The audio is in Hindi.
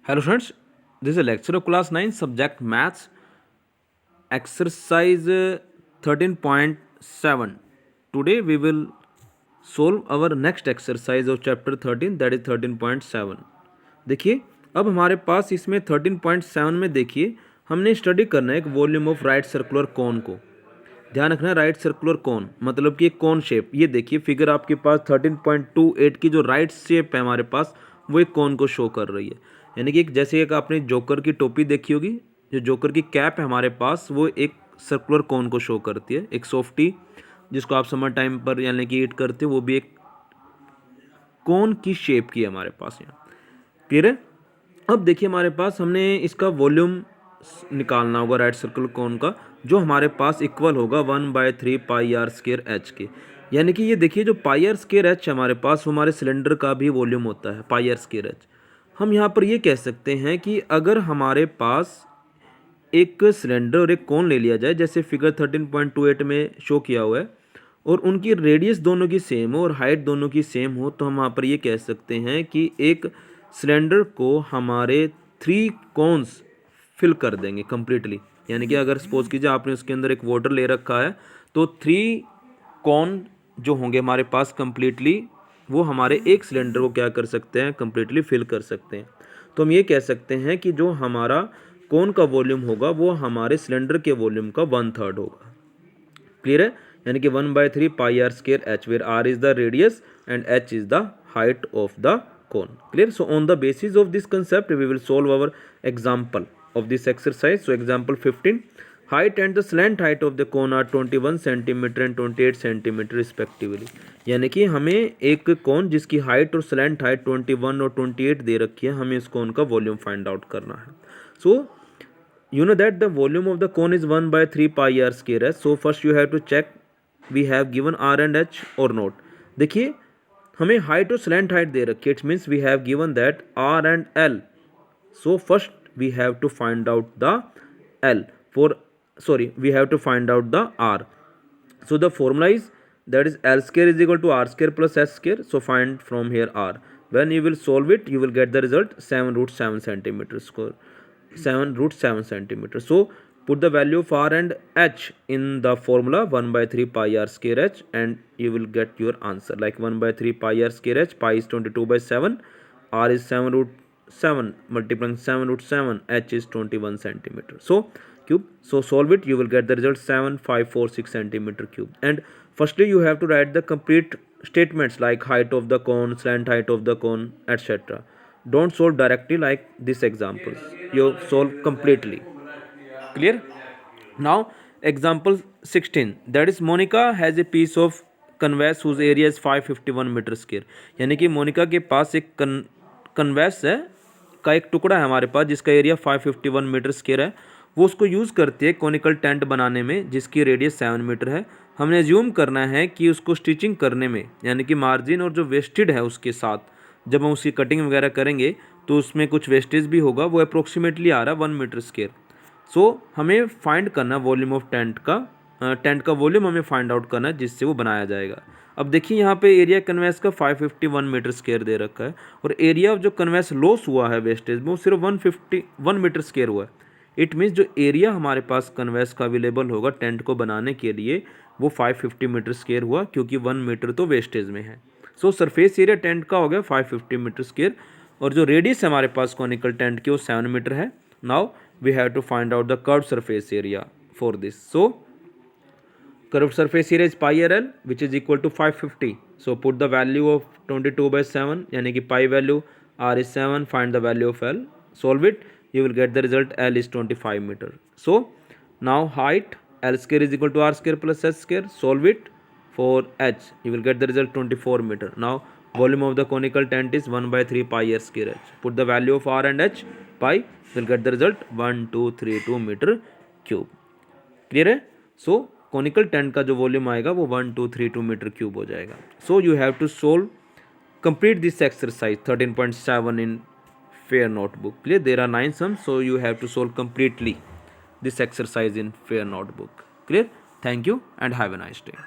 Hello friends, this is a lecture of class 9 subject maths exercise 13.7. Today we will solve our next exercise of chapter 13 that is 13.7. देखिए अब हमारे पास इसमें 13.7 में देखिए हमने स्टडी करना है एक volume of right circular cone को। ध्यान रखना है राइट सर्कुलर कोन मतलब कि एक कोन शेप। ये देखिए फिगर आपके पास 13.28 की जो राइट शेप है हमारे पास वो एक कोन को शो कर रही है। यानी कि एक जैसे एक आपने जोकर की टोपी देखी होगी, जो जोकर की कैप है हमारे पास वो एक सर्कुलर कोन को शो करती है। एक सॉफ्टी जिसको आप समर टाइम पर यानी कि ईट करते हो वो भी एक कोन की शेप की है हमारे पास यहाँ। क्लियर है। अब देखिए हमारे पास हमने इसका वॉल्यूम निकालना होगा राइट सर्कुलर कोन का, जो हमारे पास इक्वल होगा 1/3 पाई आर स्क्वायर एच के। यानी कि ये देखिए जो पाई आर स्क्वायर एच हमारे पास वो हमारे सिलेंडर का भी वॉल्यूम होता है पाई आर स्क्वायर एच। हम यहाँ पर ये कह सकते हैं कि अगर हमारे पास एक सिलेंडर और एक कोन ले लिया जाए जैसे फिगर 13.28 में शो किया हुआ है और उनकी रेडियस दोनों की सेम हो और हाइट दोनों की सेम हो, तो हम यहाँ पर ये कह सकते हैं कि एक सिलेंडर को हमारे 3 कोन्स फिल कर देंगे कम्प्लीटली। यानी कि अगर सपोज कीजिए आपने उसके अंदर एक वाटर ले रखा है तो 3 कॉन जो होंगे हमारे पास कम्प्लीटली वो हमारे एक सिलेंडर को क्या कर सकते हैं कम्प्लीटली फिल कर सकते हैं। तो हम ये कह सकते हैं कि जो हमारा कोन का वॉल्यूम होगा वो हमारे सिलेंडर के वॉल्यूम का 1/3 होगा। क्लियर है। यानी कि 1/3 pi r square h where r is the radius and h is the height of the cone. Clear. So on the basis of this concept we will solve our example of this exercise. So example 15, height and the slant height of the cone are 21 centimeter and 28 centimeter respectively. यानी कि हमें एक कोन जिसकी हाइट और स्लैंट हाइट 21 और 28 दे रखी है, हमें इस कोन का वॉल्यूम फाइंड आउट करना है। सो you know that the volume of the cone is 1/3 pi r square h. So first you have to check we have given r and h or not. देखिए हमें हाइट और स्लैंट हाइट दे रखी है, it means we have given that R and L. So first we have to find out the L we have to find out the r. So the formula is that is l square is equal to r square plus s square. So find from here r. When you will solve it you will get the result 7√7 centimeter square, 7√7 centimeter. So put the value of r and h in the formula 1/3 pi r square h and you will get your answer like 1/3 pi r square h. Pi is 22/7, r is 7√7 multiplying 7√7, h is 21 centimeter. So cube. So solve it you will get the result 7546 centimeter cube. And firstly you have to write the complete statements like height of the cone, slant height of the cone, etc. Don't solve directly like this examples, you solve completely. Clear. Now example 16, that is Monica has a piece of canvas whose area is 551 metre square. यानी कि मोनिका के पास एक कन्वेस है का एक टुकड़ा है हमारे पास जिसका एरिया 551 मीटर स्क्वायर है। वो उसको यूज़ करती है कॉनिकल टेंट बनाने में जिसकी रेडियस 7 मीटर है। हमने एज्यूम करना है कि उसको स्टिचिंग करने में यानी कि मार्जिन और जो वेस्टेड है उसके साथ जब हम उसकी कटिंग वगैरह करेंगे तो उसमें कुछ वेस्टेज भी होगा, वो अप्रोक्सीमेटली आ रहा है 1 मीटर स्क्वायर। सो हमें फाइंड करना वॉल्यूम ऑफ टेंट का वॉल्यूम हमें फाइंड आउट करना है जिससे वो बनाया जाएगा। अब देखिए यहाँ पे एरिया कन्वेस का 551 मीटर स्क्वायर दे रखा है और एरिया ऑफ जो कन्वेस लॉस हुआ है वेस्टेज में वो सिर्फ 151 मीटर स्क्वायर हुआ है। इट मीन्स जो एरिया हमारे पास कन्वेस का अवेलेबल होगा टेंट को बनाने के लिए वो 550 मीटर स्क्वायर हुआ क्योंकि 1 मीटर तो वेस्टेज में है। सो सरफेस एरिया टेंट का हो गया 550 मीटर स्क्वायर और जो रेडियस है हमारे पास कॉनिकल टेंट की वो 7 मीटर है। Now we have to find out the curved surface area for this. So curved surface area is pi rl which is equal to 550. So put the value of 22/7 यानी कि pi value r is 7, find the value of l, solve it you will get the result l is 25 meter. So now height l square is equal to r square plus s square, solve it for h you will get the result 24 meter. Now volume of the conical tent is 1/3 pi r square h. Put the value of r and h, pi will get the result 1232 metre cube. Clear है। सो कॉनिकल टेंट का जो वॉल्यूम आएगा वो 1232 मीटर क्यूब हो जाएगा। So you have to solve complete this exercise 13.7 in fair notebook. Clear. There are 9 sums so you have to solve completely this exercise in fair notebook. Clear. Thank you and have a nice day.